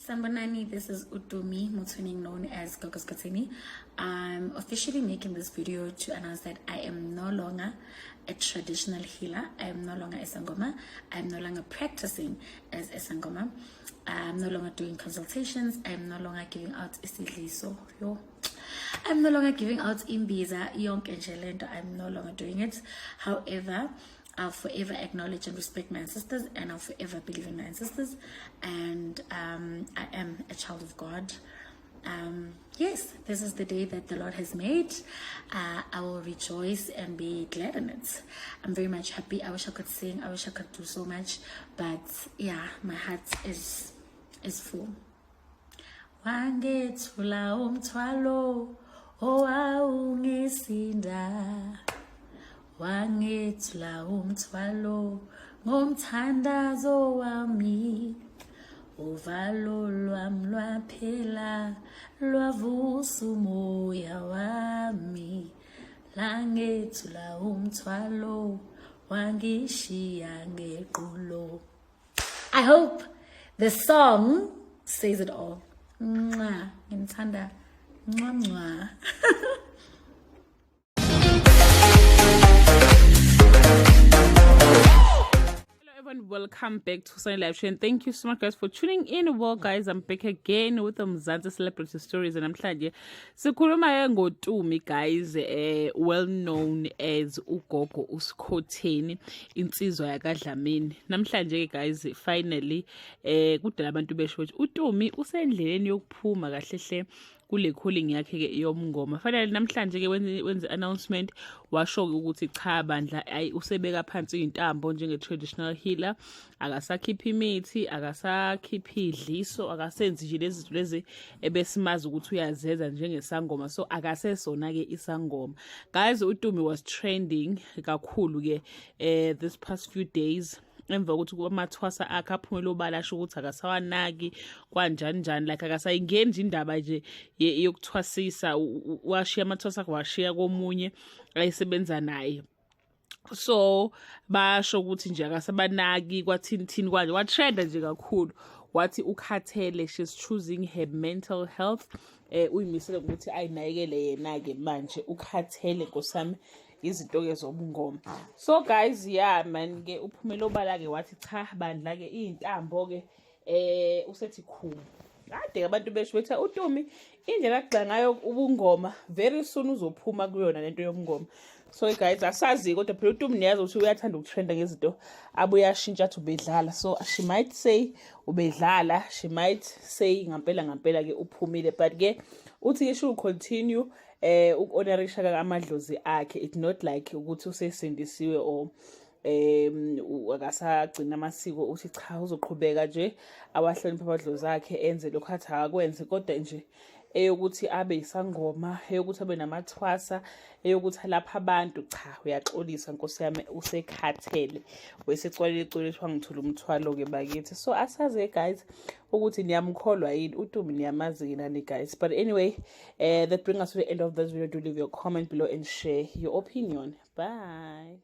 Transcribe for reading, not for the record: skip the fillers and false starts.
Sanibonani, this is Utumi Mutsuning, known as Gogos Katini. I'm officially making this video to announce that I am no longer a traditional healer. I am no longer a Sangoma. I am no longer practicing as a Sangoma. I am no longer doing consultations. I am no longer giving out isidliso. I'm no longer giving out imbiza, yonke nje lento. I'm no longer doing it. However, I'll forever acknowledge and respect my ancestors, and I'll forever believe in my ancestors, and I am a child of God. Yes, this is the day that the Lord has made. I will rejoice and be glad in it. I'm very much happy. I wish I could sing. I wish I could do so much, but yeah, my heart is full. Wangethula umthwalo owawungisinda, wangethula umthwalo ngomthandazo wami, uvalo lwami lwaphela lwavusa umoya wami, langethula umthwalo wangishiya ngequlo. I hope the song says it all. Mwah, ngimthanda. Mwah, mwah. Welcome back to Sunny Live Show, and thank you so much, guys, for tuning in. Well, guys, I'm back again with the Mzansi celebrity stories, and namhlanje sikhuluma ngoTumi, guys, well known as uGogo uSkhotheni, insizwa yakaDlamini. Namhlanje, guys, finally kudala abantu besho ukuthi uTumi usendleleni yokuphuma kahlehle kule calling yakhe ke yomngoma. Fanele namhlanje ke wenze announcement washo ukuthi cha bandla usebeka phansi intambo njenge traditional healer, akasakhipha imithi, akasakhipha idliso, akasenzi nje lezi zinto lezi ebesimazi ukuthi uyazenza njengesangoma, so akasesona ke isangoma. Guys, uTumi was trending kakhulu ke this past few days, emva kokuthi kwamathwasa akhe aphumela obalasha ukuthi akasawanaki kanjani njani, like akasayingeni nje indaba nje yokuthwasisa, washiya amathwasa akhe washiya komunye ayisebenza naye. So basho ukuthi nje akasabanaki kwathini kwanje, watrenda nje kakhulu, wathi ukhathele, she's choosing her mental health. Uyimisele ukuthi ayinakekele yena ke manje ukhathele nkosami izinto ke zobungoma. So guys, yeah man, ke uphumela obala ke wathi cha bandla ke intambo ke usethi khulu. Kade abantu besho bethi uTumi indlela agxa ngayo ubungoma very soon uzophuma kuyona lento yomngoma. So guys, asazi kodwa phela uTumi niyazi ukuthi uyathanda ukutrenda ngezinto abuyashintsha athi ubedlala. So she might say ubedlala, she might say ngampela ke uphumile, but ke uthi she will continue ukonerisha amadlozi akhe. It's not like ukuthi usesindisiwe or akasagcina amasiko, uthi cha uzoqhubeka nje awahlonipha amadlozi akhe enze lokho athi akwenze, kodwa nje eyokuthi abe isangoma, eyokuthi abe namathwasa, eyokuthi lapha abantu cha uyaxolisa nkosi yami usekhathele, wesecwalile ixolishwa ngithula umthwalo ke bakithi. So asaze guys ukuthi niyamkholwa yini uTumi, niyamazi yini guys. But anyway, that brings us to the end of this video. Do leave your comment below and share your opinion. Bye.